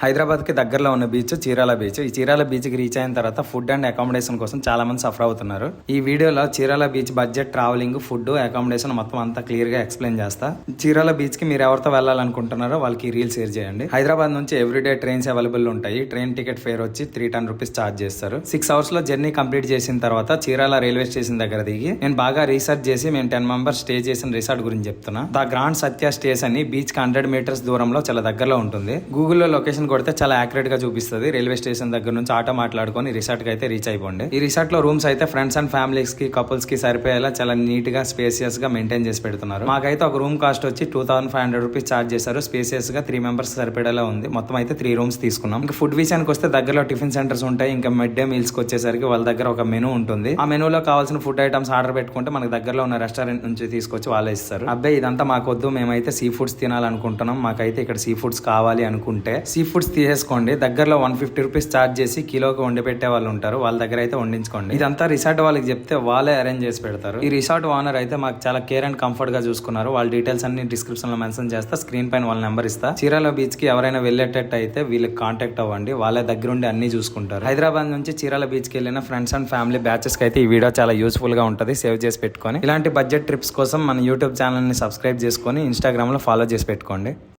హైదరాబాద్ కి దగ్గరలో ఉన్న బీచ్ చీరాల బీచ్. ఈ చీరాల బీచ్ కి రీచ్ అయిన తర్వాత ఫుడ్ అండ్ అకామిడేషన్ కోసం చాలా మంది సఫర్ అవుతున్నారు. ఈ వీడియోలో Chirala beach budget, travelling, food, accommodation మొత్తం అంతా క్లియర్ గా ఎక్స్ప్లెయిన్ చేస్తా. చీరాల బీచ్ కి మీరు ఎవరితో వెళ్ళాలనుకుంటున్నారో వాళ్ళకి రీల్ షేర్ చేయండి. హైదరాబాద్ నుంచి ఎవ్రీడే ట్రైన్స్ అవైలబుల్ ఉంటాయి. ట్రైన్ టికెట్ ఫేర్ వచ్చి 310 రూపీస్ చార్జ్ చేస్తారు. 6 అవర్స్ లో జర్నీ కంప్లీట్ చేసిన తర్వాత చీరాల రైల్వే స్టేషన్ దగ్గర దిగి నేను బాగా రీసెర్చ్ చేసి మేము 10 మెంబర్స్ స్టే చేసిన రిసార్ట్ గురించి చెప్తున్నా. ద గ్రాండ్ సత్య స్టేస్ అని బీచ్ కి 100 మీటర్స్ దూరంలో చాలా దగ్గరలో ఉంటుంది. గూగుల్లో లొకేషన్ కొడితే చాలా యాక్యురేట్ గా చూపిస్తుంది. రైల్వే స్టేషన్ దగ్గర నుంచి ఆటో మాట్లాడుకొని రిసార్ట్ కి అయితే రీచ్ అయిపోండి. ఈ రిసార్ట్ లో రూమ్స్ అయితే ఫ్రెండ్స్ అండ్ ఫ్యామిలీస్ కి, కపుల్స్ కి సరిపోయేలా చాలా నీట్ గా స్పేసియస్ గా మెయింటైన్ చేసి పెడుతున్నారు. మాకైతే ఒక రూమ్ కాస్ట్ వచ్చి 2500 రూపీస్ చార్జ్ చేశారు. స్పేసియస్ గా 3 మెంబర్స్ సరిపడేలా ఉంది. మొత్తం అయితే 3 రూమ్స్ తీసుకున్నాం. ఇంకా ఫుడ్ విషయానికి వస్తే దగ్గరలో టిఫిన్ సెంటర్స్ ఉంటాయి. ఇంకా మిడ్ డే మీల్స్ కి వచ్చేసరికి వాళ్ళ దగ్గర ఒక మెనూ ఉంటుంది. ఆ మెనూలో కావాల్సిన ఫుడ్ ఐటమ్స్ ఆర్డర్ పెట్టుకుంటే మనకి దగ్గరలో ఉన్న రెస్టారెంట్ నుంచి తీసుకొచ్చి వాళ్ళే ఇస్తారు. అబ్బాయి ఇదంతా మాకొద్దు, మేమైతే సీ ఫుడ్స్ తినాలనుకుంటున్నాం, మాకైతే ఇక్కడ సీ ఫుడ్స్ కావాలి అనుకుంటే సీ ఫుడ్స్ తీసేసుకోండి. దగ్గరలో 150 రూపీస్ చార్జ్ చేసి కిలోకి వండి పెట్టే వాళ్ళు ఉంటారు. వాళ్ళ దగ్గర అయితే వండించుకోండి. ఇదంతా రిసార్ట్ వాళ్ళకి చెప్తే వాళ్ళే అరేంజ్ చేసి పెడతారు. ఈ రిసార్ట్ ఓనర్ అయితే మాకు చాలా కేర్ అండ్ కంఫర్ట్ గా చూసుకున్నారు. వాళ్ళ డీటెయిల్స్ అన్ని డిస్క్రిప్షన్ లో మెన్షన్ చేస్తా. స్క్రీన్ పైన వాళ్ళ నెంబర్ ఇస్తా. చీరాల బీచ్ కి ఎవరైనా వెళ్ళేటట్టు అయితే వీళ్ళకి కాంటాక్ట్ అవ్వండి. వాళ్ళ దగ్గరుండి అన్ని చూసుకుంటారు. హైదరాబాద్ నుంచి చీరాల బీచ్ కి వెళ్ళిన ఫ్రెండ్స్ అండ్ ఫ్యామిలీ బ్యాచెస్ కి అయితే ఈ వీడియో చాలా యూస్ఫుల్ గా ఉంటుంది. సేవ్ చేసి పెట్టుకొని ఇలాంటి బడ్జెట్ ట్రిప్స్ కోసం మన యూట్యూబ్ ఛానల్ ని సబ్స్క్రైబ్ చేసుకొని ఇన్స్టాగ్రామ్ లో ఫాలో చేసి పెట్టుకోండి.